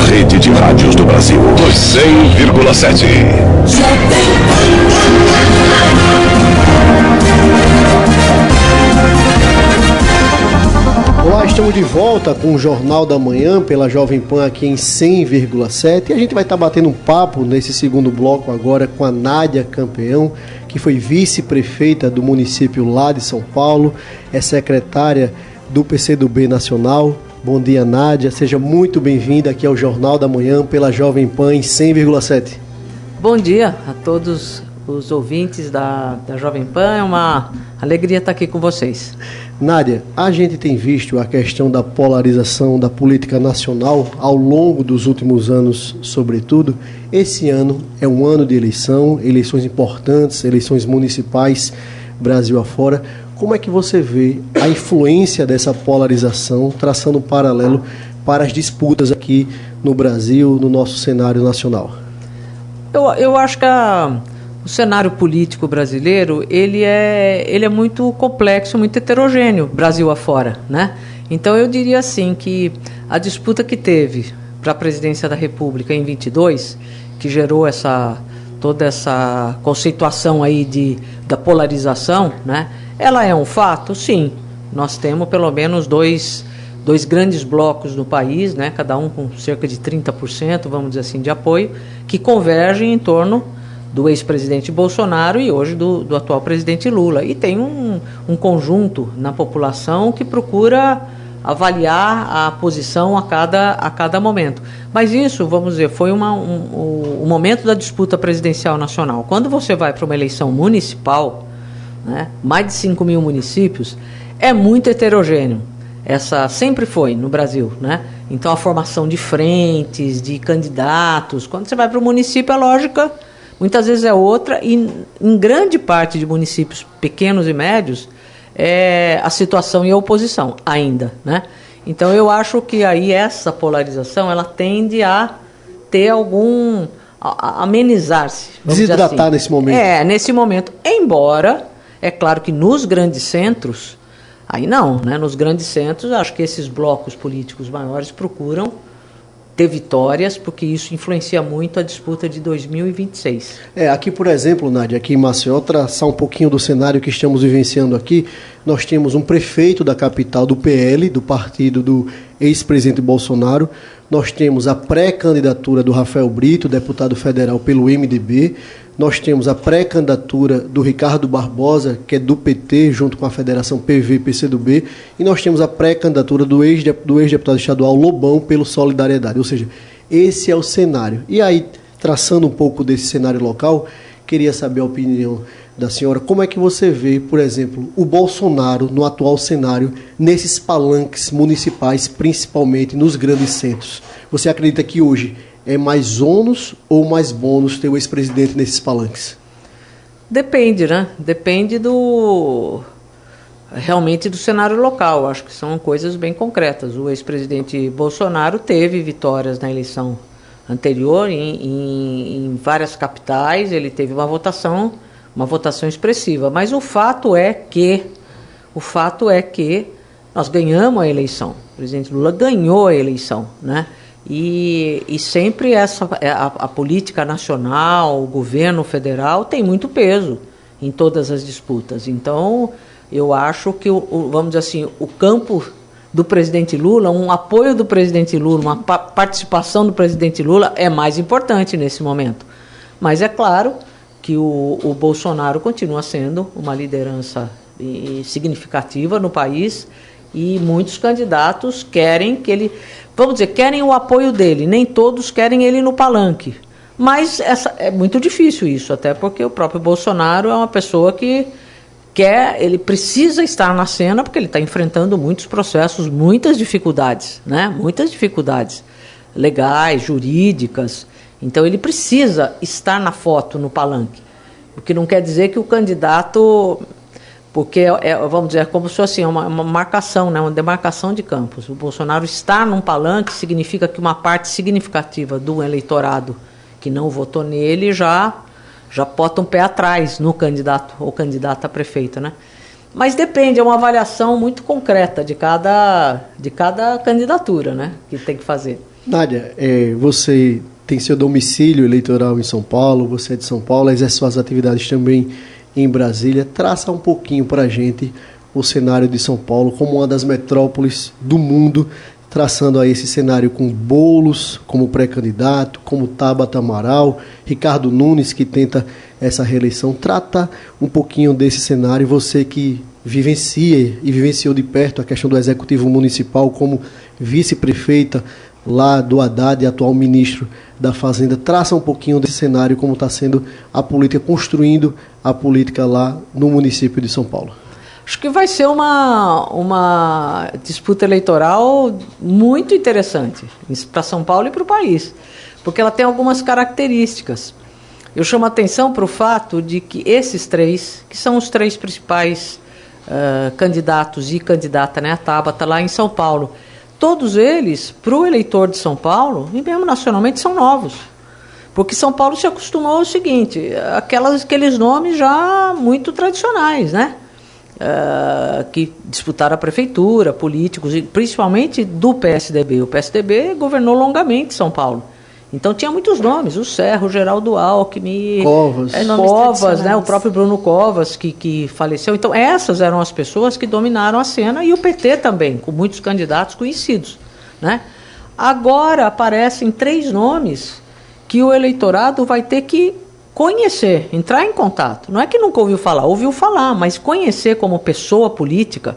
rede de rádios do Brasil. Dos 100,7. Olá, estamos de volta com o Jornal da Manhã pela Jovem Pan aqui em 100,7 e a gente vai estar batendo um papo nesse segundo bloco agora com a Nádia Campeão, que foi vice-prefeita do município lá de São Paulo, é secretária do PCdoB Nacional. Bom dia, Nádia, seja muito bem-vinda aqui ao Jornal da Manhã pela Jovem Pan em 100,7. Bom dia a todos os ouvintes da Jovem Pan, é uma alegria estar aqui com vocês. Nádia, a gente tem visto a questão da polarização da política nacional ao longo dos últimos anos, sobretudo. Esse ano é um ano de eleições importantes, eleições municipais, Brasil afora. Como é que você vê a influência dessa polarização, traçando um paralelo para as disputas aqui no Brasil, no nosso cenário nacional? Eu acho que o cenário político brasileiro, ele é muito complexo, muito heterogêneo, Brasil afora, né? Então eu diria assim que a disputa que teve para a presidência da República em 22, que gerou toda essa conceituação aí da polarização, né? Ela é um fato? Sim. Nós temos pelo menos dois grandes blocos no país, né? Cada um com cerca de 30%, vamos dizer assim, de apoio, que convergem em torno do ex-presidente Bolsonaro e hoje do atual presidente Lula. E tem um conjunto na população que procura avaliar a posição a cada momento. Mas isso, vamos dizer, foi o momento da disputa presidencial nacional. Quando você vai para uma eleição municipal, né, mais de 5 mil municípios, é muito heterogêneo. Essa sempre foi no Brasil, né? Então a formação de frentes, de candidatos, quando você vai para o município, a lógica muitas vezes é outra, e em grande parte de municípios pequenos e médios, a situação e a oposição ainda, né? Então eu acho que aí essa polarização, ela tende a ter a amenizar-se. Desidratar assim. Nesse momento. Nesse momento. Embora, é claro que nos grandes centros, aí não, né? Nos grandes centros, acho que esses blocos políticos maiores procuram ter vitórias, porque isso influencia muito a disputa de 2026. Aqui, por exemplo, Nádia, aqui em Maceió, traçar um pouquinho do cenário que estamos vivenciando aqui, nós temos um prefeito da capital do PL, do partido do ex-presidente Bolsonaro, nós temos a pré-candidatura do Rafael Brito, deputado federal pelo MDB, nós temos a pré-candidatura do Ricardo Barbosa, que é do PT, junto com a Federação PV-PCdoB, e nós temos a pré-candidatura do ex-deputado estadual Lobão pelo Solidariedade. Ou seja, esse é o cenário. E aí, traçando um pouco desse cenário local, queria saber a opinião da senhora. Como é que você vê, por exemplo, o Bolsonaro no atual cenário, nesses palanques municipais, principalmente nos grandes centros? Você acredita que hoje é mais ônus ou mais bônus ter o ex-presidente nesses palanques? Depende, né? Depende realmente do cenário local. Acho que são coisas bem concretas. O ex-presidente Bolsonaro teve vitórias na eleição anterior em várias capitais. Ele teve uma votação expressiva. Mas o fato é que nós ganhamos a eleição. O presidente Lula ganhou a eleição, né? E sempre a política nacional, o governo federal tem muito peso em todas as disputas. Então, eu acho que, vamos dizer assim, o campo do presidente Lula, um apoio do presidente Lula, uma participação do presidente Lula é mais importante nesse momento. Mas é claro que o Bolsonaro continua sendo uma liderança significativa no país, e muitos candidatos querem querem o apoio dele, nem todos querem ele no palanque. Mas é muito difícil isso, até porque o próprio Bolsonaro é uma pessoa que ele precisa estar na cena, porque ele está enfrentando muitos processos, muitas dificuldades, né? Muitas dificuldades legais, jurídicas. Então ele precisa estar na foto, no palanque. O que não quer dizer que o candidato... Porque, vamos dizer, como se fosse uma marcação, né, uma demarcação de campos. O Bolsonaro estar num palanque significa que uma parte significativa do eleitorado que não votou nele já bota um pé atrás no candidato ou candidata a prefeito, né? Mas depende, é uma avaliação muito concreta de cada candidatura, né, que tem que fazer. Nádia, você tem seu domicílio eleitoral em São Paulo, você é de São Paulo, exerce suas atividades também em Brasília. Traça um pouquinho para a gente o cenário de São Paulo como uma das metrópoles do mundo, traçando aí esse cenário com Boulos como pré-candidato, como Tabata Amaral, Ricardo Nunes, que tenta essa reeleição. Trata um pouquinho desse cenário, você que vivencia e vivenciou de perto a questão do Executivo Municipal como vice-prefeita lá do Haddad, atual ministro da Fazenda. Traça um pouquinho desse cenário, como está sendo a política, construindo a política lá no município de São Paulo. Acho que vai ser uma disputa eleitoral muito interessante para São Paulo e para o país, porque ela tem algumas características. Eu chamo a atenção para o fato de que esses três, que são os três principais candidatos e candidata, né, a Tabata, lá em São Paulo, todos eles, para o eleitor de São Paulo, e mesmo nacionalmente, são novos. Porque São Paulo se acostumou ao seguinte, aqueles nomes já muito tradicionais, né? Que disputaram a prefeitura, políticos, e principalmente do PSDB. O PSDB governou longamente São Paulo. Então tinha muitos nomes, o Serra, o Geraldo Alckmin, Covas, né, o próprio Bruno Covas, que faleceu. Então essas eram as pessoas que dominaram a cena, e o PT também, com muitos candidatos conhecidos, né? Agora aparecem três nomes que o eleitorado vai ter que conhecer, entrar em contato. Não é que nunca ouviu falar, mas conhecer como pessoa política,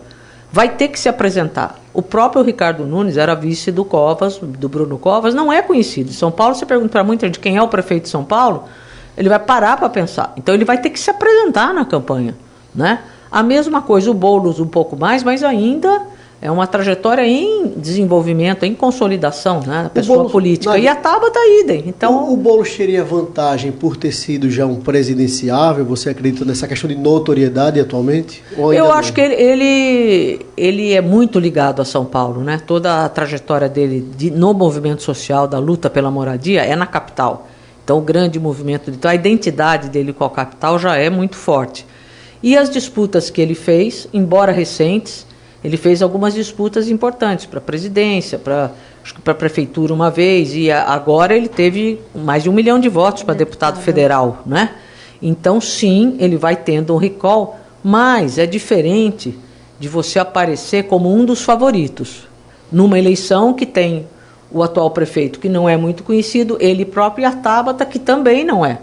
vai ter que se apresentar. O próprio Ricardo Nunes era vice do Covas, do Bruno Covas, não é conhecido. Em São Paulo, você pergunta para muita gente quem é o prefeito de São Paulo, ele vai parar para pensar. Então ele vai ter que se apresentar na campanha, né? A mesma coisa, o Boulos um pouco mais, mas ainda é uma trajetória em desenvolvimento, em consolidação, né, da pessoa Boulos, política. E a Tabata idem. Então, o Boulos teria vantagem por ter sido já um presidenciável? Você acredita nessa questão de notoriedade atualmente? Eu acho que ele é muito ligado a São Paulo, né? Toda a trajetória dele no movimento social, da luta pela moradia, é na capital. Então, o grande movimento, então, a identidade dele com a capital já é muito forte. E as disputas que ele fez, embora recentes, ele fez algumas disputas importantes para a presidência, para a prefeitura uma vez, e agora ele teve mais de 1 milhão de votos para deputado federal, né? Então, sim, ele vai tendo um recall, mas é diferente de você aparecer como um dos favoritos numa eleição que tem o atual prefeito, que não é muito conhecido, ele próprio, e a Tabata, que também não é.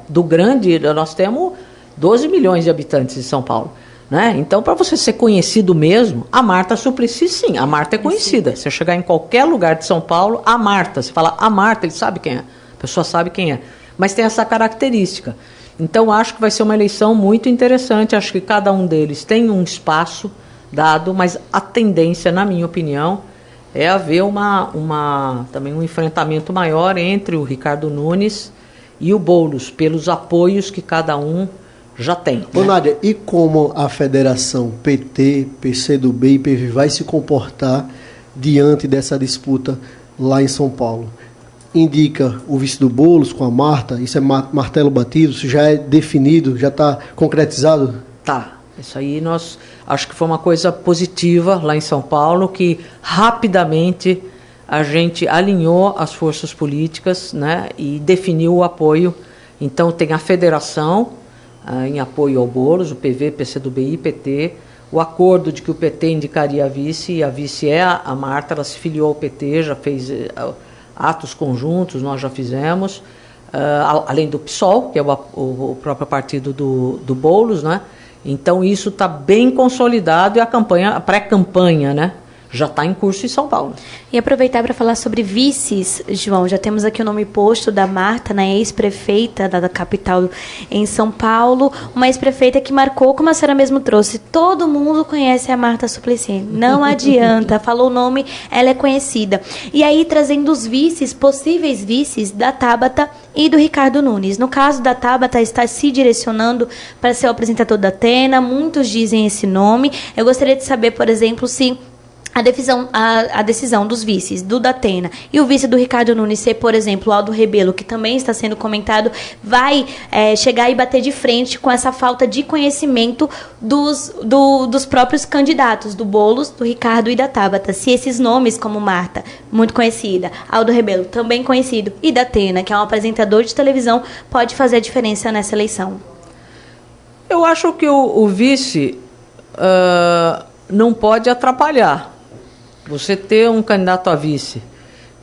Nós temos 12 milhões de habitantes em São Paulo, né? Então, para você ser conhecido mesmo, a Marta Suplicy, sim, a Marta é conhecida. Você chegar em qualquer lugar de São Paulo, a Marta, você fala a Marta, ele sabe quem é, a pessoa sabe quem é. Mas tem essa característica. Então, acho que vai ser uma eleição muito interessante, acho que cada um deles tem um espaço dado, mas a tendência, na minha opinião, é haver também um enfrentamento maior entre o Ricardo Nunes e o Boulos, pelos apoios que cada um já tem. Ô, Nádia, e como a federação PT, PCdoB e PV vai se comportar diante dessa disputa lá em São Paulo? Indica o vice do Boulos com a Marta, isso é martelo batido, isso já é definido, já está concretizado? Tá, isso aí acho que foi uma coisa positiva lá em São Paulo, que rapidamente a gente alinhou as forças políticas, né, e definiu o apoio. Então tem a federação em apoio ao Boulos, o PV, PCdoB e PT, o acordo de que o PT indicaria a vice, e a vice é a Marta, ela se filiou ao PT, já fez atos conjuntos, nós já fizemos, além do PSOL, que é o próprio partido do Boulos, né? Então isso está bem consolidado, e a pré-campanha, né, já está em curso em São Paulo. E aproveitar para falar sobre vices, João, já temos aqui o nome posto da Marta, né, ex-prefeita da capital em São Paulo, uma ex-prefeita que marcou, como a senhora mesmo trouxe, todo mundo conhece a Marta Suplicy, não adianta, falou o nome, ela é conhecida. E aí trazendo os vices, possíveis vices da Tabata e do Ricardo Nunes. No caso da Tabata, está se direcionando para ser o apresentador da Atena, muitos dizem esse nome. Eu gostaria de saber, por exemplo, se a decisão dos vices, do Datena e o vice do Ricardo Nunes ser, por exemplo, o Aldo Rebelo, que também está sendo comentado, vai chegar e bater de frente com essa falta de conhecimento dos próprios candidatos, do Boulos, do Ricardo e da Tabata. Se esses nomes, como Marta, muito conhecida, Aldo Rebelo, também conhecido, e Datena, que é um apresentador de televisão, pode fazer a diferença nessa eleição. Eu acho que o vice não pode atrapalhar. Você ter um candidato a vice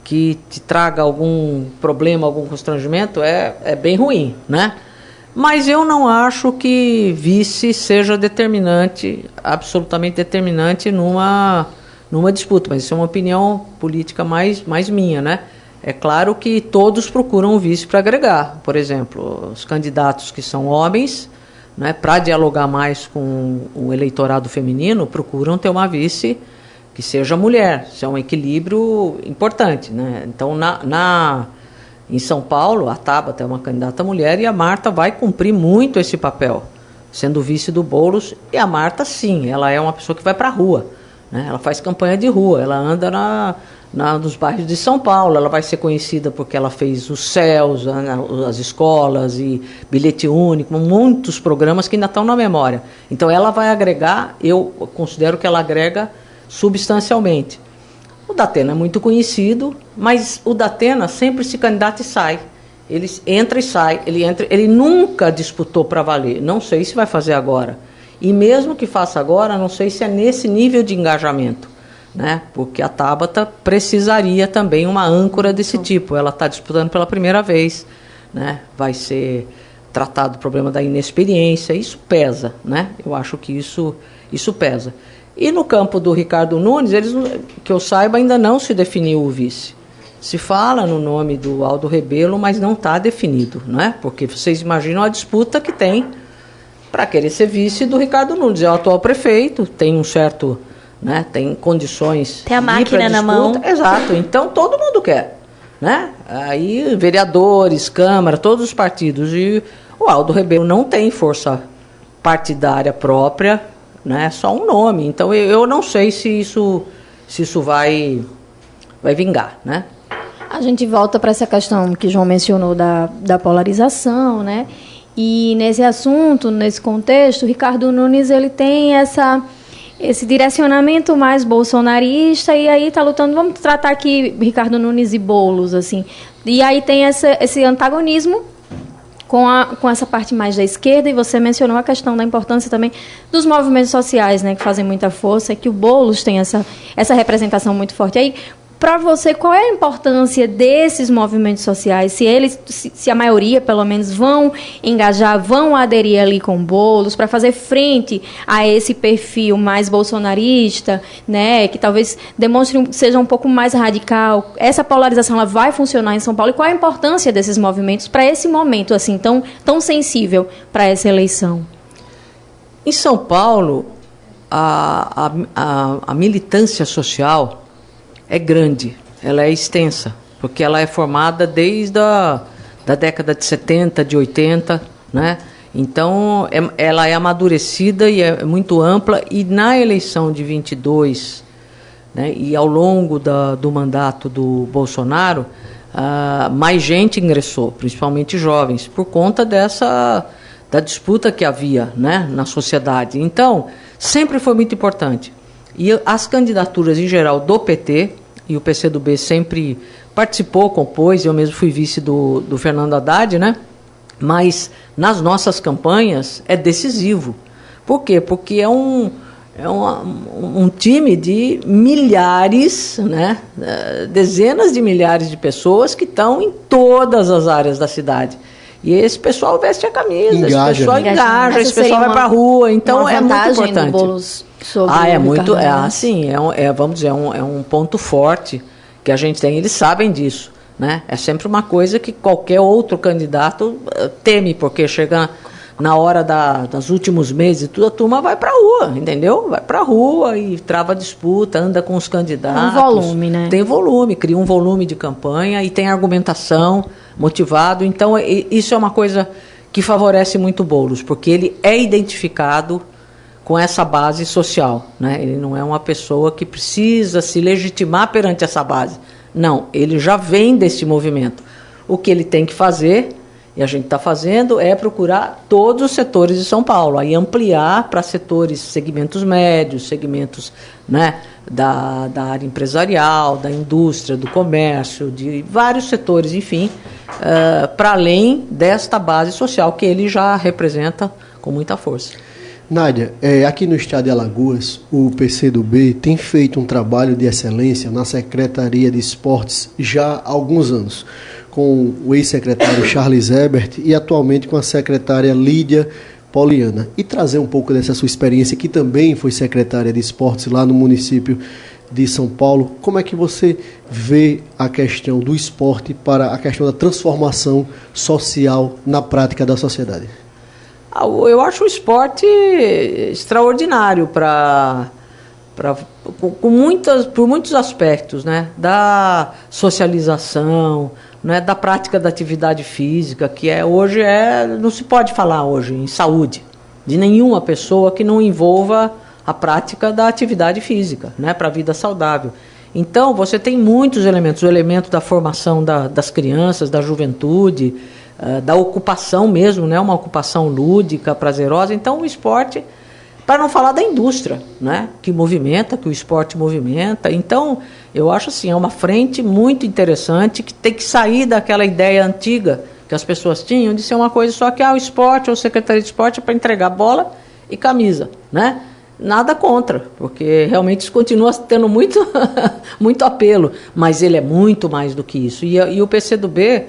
que te traga algum problema, algum constrangimento, é bem ruim, né? Mas eu não acho que vice seja determinante, absolutamente determinante numa disputa. Mas isso é uma opinião política mais minha, né? É claro que todos procuram o vice para agregar. Por exemplo, os candidatos que são homens, né, para dialogar mais com o eleitorado feminino, procuram ter uma vice que seja mulher. Isso é um equilíbrio importante, né? Então, em São Paulo, a Tabata é uma candidata mulher e a Marta vai cumprir muito esse papel, sendo vice do Boulos. E a Marta, sim, ela é uma pessoa que vai para a rua, né? Ela faz campanha de rua, ela anda nos bairros de São Paulo, ela vai ser conhecida porque ela fez os CELS, as escolas e bilhete único, muitos programas que ainda estão na memória. Então, ela vai agregar, eu considero que ela agrega substancialmente. O Datena é muito conhecido, mas o Datena sempre se candidata e sai. Ele entra e sai, ele nunca disputou para valer. Não sei se vai fazer agora. E mesmo que faça agora, não sei se é nesse nível de engajamento, né? Porque a Tabata precisaria também uma âncora desse tipo. Ela está disputando pela primeira vez, né? Vai ser tratado o problema da inexperiência. Isso pesa, né? Eu acho que isso pesa. E no campo do Ricardo Nunes, que eu saiba, ainda não se definiu o vice. Se fala no nome do Aldo Rebelo, mas não está definido, né? Porque vocês imaginam a disputa que tem para querer ser vice do Ricardo Nunes. É o atual prefeito, tem um certo, né? Tem condições. Tem a máquina na mão. Exato. Então todo mundo quer, né? Aí vereadores, Câmara, todos os partidos. E o Aldo Rebelo não tem força partidária própria, né? É só um nome. Então eu não sei se isso vai vingar, né? A gente volta para essa questão que o João mencionou da polarização, né? E nesse assunto, nesse contexto, o Ricardo Nunes ele tem esse direcionamento mais bolsonarista e aí está lutando, vamos tratar aqui Ricardo Nunes e Boulos, assim. E aí tem esse antagonismo com essa parte mais da esquerda, e você mencionou a questão da importância também dos movimentos sociais, né, que fazem muita força, e que o Boulos tem essa representação muito forte. Aí, para você, qual é a importância desses movimentos sociais? Se a maioria, pelo menos, vão engajar, vão aderir ali com Boulos para fazer frente a esse perfil mais bolsonarista, né, que talvez seja um pouco mais radical. Essa polarização ela vai funcionar em São Paulo? E qual é a importância desses movimentos para esse momento assim tão sensível para essa eleição? Em São Paulo, a militância social é grande, ela é extensa, porque ela é formada desde da década de 70, de 80, né? Então, ela é amadurecida e é muito ampla, e na eleição de 22, né, e ao longo do mandato do Bolsonaro, mais gente ingressou, principalmente jovens, por conta da disputa que havia, né, na sociedade. Então, sempre foi muito importante. E as candidaturas, em geral, do PT, e o PCdoB sempre participou, compôs, eu mesmo fui vice do Fernando Haddad, né? Mas nas nossas campanhas é decisivo. Por quê? Porque é um time de milhares, né? Dezenas de milhares de pessoas que estão em todas as áreas da cidade. E esse pessoal veste a camisa, esse pessoal engaja, esse pessoal vai para a rua, então é muito importante. Do Boulos sobre é muito, assim, vamos dizer, é um ponto forte que a gente tem, eles sabem disso, né? É sempre uma coisa que qualquer outro candidato teme, porque chega na hora dos últimos meses, a turma vai para a rua, entendeu? Vai para a rua e trava disputa, anda com os candidatos. Um volume, né? Tem volume, cria um volume de campanha e tem argumentação, motivado. Então, isso é uma coisa que favorece muito o Boulos, porque ele é identificado com essa base social, né? Ele não é uma pessoa que precisa se legitimar perante essa base. Não, ele já vem desse movimento. O que ele tem que fazer, e a gente está fazendo, é procurar todos os setores de São Paulo, aí ampliar para setores, segmentos médios, segmentos, né, da área empresarial, da indústria, do comércio, de vários setores, enfim, para além desta base social que ele já representa com muita força. Nádia, aqui no estado de Alagoas, o PCdoB tem feito um trabalho de excelência na Secretaria de Esportes já há alguns anos, com o ex-secretário Charles Ebert e atualmente com a secretária Lídia Poliana. E trazer um pouco dessa sua experiência, que também foi secretária de Esportes lá no município de São Paulo. Como é que você vê a questão do esporte para a questão da transformação social na prática da sociedade? Eu acho o esporte extraordinário por muitos aspectos, né? Da socialização, né? Da prática da atividade física, que hoje não se pode falar hoje em saúde de nenhuma pessoa que não envolva a prática da atividade física, né? Para a vida saudável. Então, você tem muitos elementos, o elemento da formação das crianças, da juventude, da ocupação mesmo, né? Uma ocupação lúdica, prazerosa. Então, o esporte, para não falar da indústria, né? Que o esporte movimenta. Então, eu acho assim, é uma frente muito interessante que tem que sair daquela ideia antiga que as pessoas tinham de ser uma coisa só que o esporte ou Secretaria de Esporte é para entregar bola e camisa, né? Nada contra, porque realmente isso continua tendo muito, muito apelo, mas ele é muito mais do que isso. E o PCdoB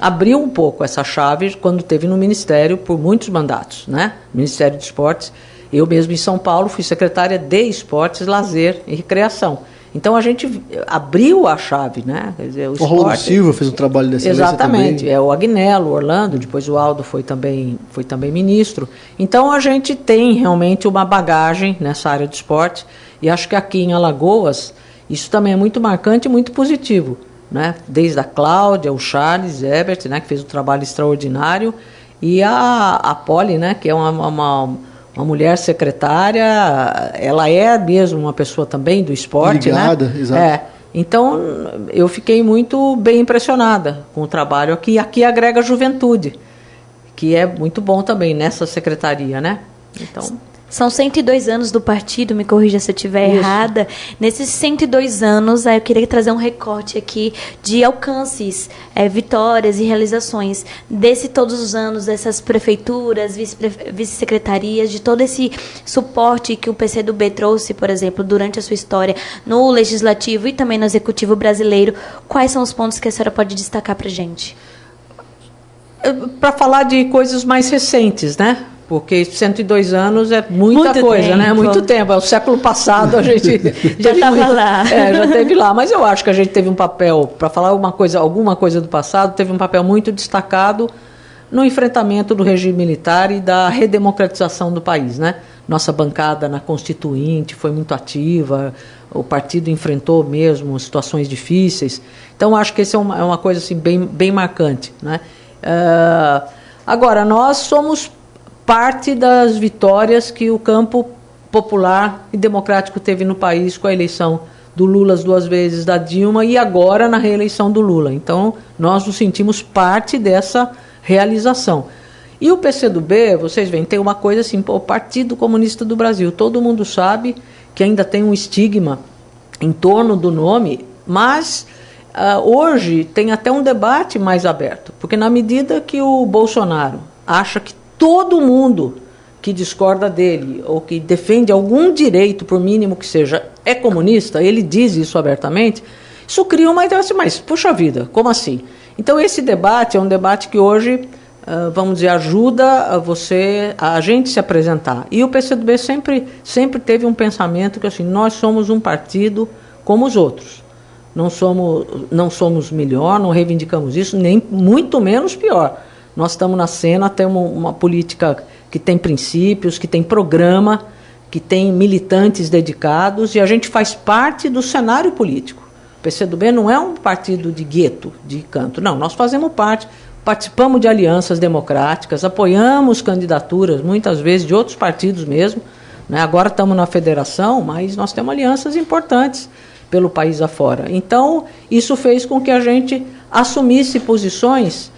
abriu um pouco essa chave quando teve no Ministério por muitos mandatos, né? Ministério de Esportes. Eu mesmo em São Paulo fui secretária de Esportes, Lazer e Recreação. Então a gente abriu a chave, né? Quer dizer, o Orlando Silva fez um trabalho dessa exatamente, o Agnello, o Orlando, depois o Aldo foi também ministro. Então a gente tem realmente uma bagagem nessa área de esporte e acho que aqui em Alagoas isso também é muito marcante e muito positivo, né? Desde a Cláudia, o Charles Ebert, né, que fez um trabalho extraordinário, e a Poli, né, que é uma mulher secretária, ela é mesmo uma pessoa também do esporte, ligada, né? Exato. Então, eu fiquei muito bem impressionada com o trabalho aqui. Aqui agrega juventude, que é muito bom também nessa secretaria, né? Então... São 102 anos do partido, me corrija se eu estiver errada. Nesses 102 anos, eu queria trazer um recorte aqui de alcances, vitórias e realizações. Todos os anos, dessas prefeituras, vice-secretarias, de todo esse suporte que o PCdoB trouxe, por exemplo, durante a sua história no Legislativo e também no Executivo brasileiro. Quais são os pontos que a senhora pode destacar para a gente? Para falar de coisas mais recentes, né? Porque 102 anos é muita coisa, tempo, né? Muito tempo. É o século passado a gente já estava lá. Já teve lá. Mas eu acho que a gente teve um papel, para falar alguma coisa do passado, teve um papel muito destacado no enfrentamento do regime militar e da redemocratização do país, né? Nossa bancada na Constituinte foi muito ativa, o partido enfrentou mesmo situações difíceis. Então, acho que isso é uma coisa assim, bem marcante, né? Agora, nós somos parte das vitórias que o campo popular e democrático teve no país com a eleição do Lula as 2 vezes, da Dilma, e agora na reeleição do Lula. Então, nós nos sentimos parte dessa realização. E o PCdoB, vocês veem, tem uma coisa assim, o Partido Comunista do Brasil. Todo mundo sabe que ainda tem um estigma em torno do nome, mas hoje tem até um debate mais aberto, porque na medida que o Bolsonaro acha que todo mundo que discorda dele ou que defende algum direito, por mínimo que seja, é comunista, ele diz isso abertamente, isso cria uma ideia assim, mas, puxa vida, como assim? Então, esse debate é um debate que hoje, vamos dizer, ajuda a gente se apresentar. E o PCdoB sempre teve um pensamento que, assim, nós somos um partido como os outros. Não somos melhor, não reivindicamos isso, nem muito menos pior. Nós estamos na cena, temos uma política que tem princípios, que tem programa, que tem militantes dedicados, e a gente faz parte do cenário político. O PCdoB não é um partido de gueto, de canto. Não, nós fazemos parte, participamos de alianças democráticas, apoiamos candidaturas, muitas vezes, de outros partidos mesmo, né? Agora estamos na federação, mas nós temos alianças importantes pelo país afora. Então, isso fez com que a gente assumisse posições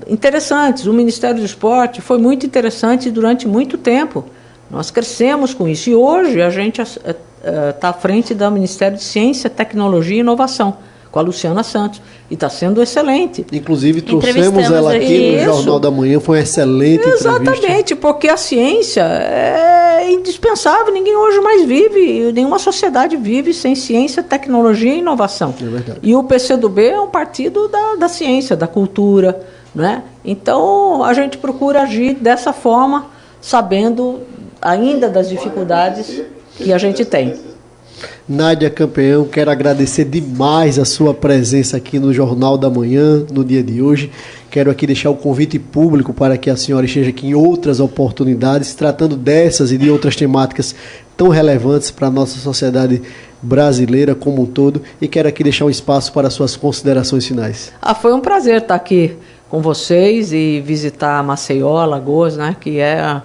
interessantes. O Ministério do Esporte foi muito interessante durante muito tempo. Nós crescemos com isso. E hoje a gente está à frente do Ministério de Ciência, Tecnologia e Inovação, com a Luciana Santos. E está sendo excelente. Inclusive, trouxemos ela aqui no Jornal da Manhã. Foi uma excelente entrevista. Exatamente, porque a ciência é indispensável. Ninguém hoje mais vive, nenhuma sociedade vive sem ciência, tecnologia e inovação. É verdade. E o PCdoB é um partido da ciência, da cultura, né? Então, a gente procura agir dessa forma, sabendo ainda das dificuldades que a gente tem. Nádia Campeão, quero agradecer demais a sua presença aqui no Jornal da Manhã, no dia de hoje. Quero aqui deixar o convite público para que a senhora esteja aqui em outras oportunidades, tratando dessas e de outras temáticas tão relevantes para a nossa sociedade brasileira como um todo. E quero aqui deixar um espaço para suas considerações finais. Foi um prazer estar aqui com vocês e visitar Maceió, Alagoas, né, que é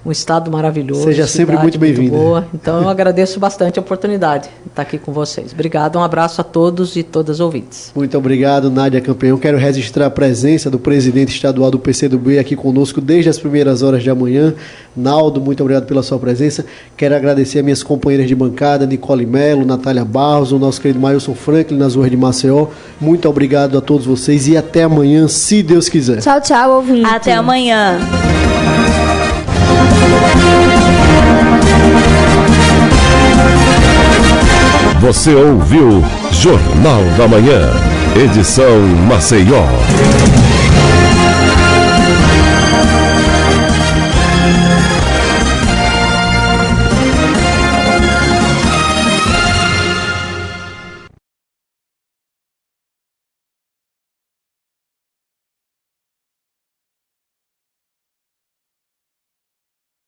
um estado maravilhoso. Seja sempre muito bem-vinda. Então eu agradeço bastante a oportunidade de estar aqui com vocês. Obrigado, um abraço a todos e todas os ouvintes. Muito obrigado, Nádia Campeão. Quero registrar a presença do presidente estadual do PCdoB aqui conosco desde as primeiras horas da manhã. Naldo, muito obrigado pela sua presença. Quero agradecer a minhas companheiras de bancada, Nicole Melo, Natália Barros, o nosso querido Mailson Franklin, nas ruas de Maceió. Muito obrigado a todos vocês e até amanhã, se Deus quiser. Tchau, tchau, ouvinte. Até amanhã. Você ouviu Jornal da Manhã, edição Maceió.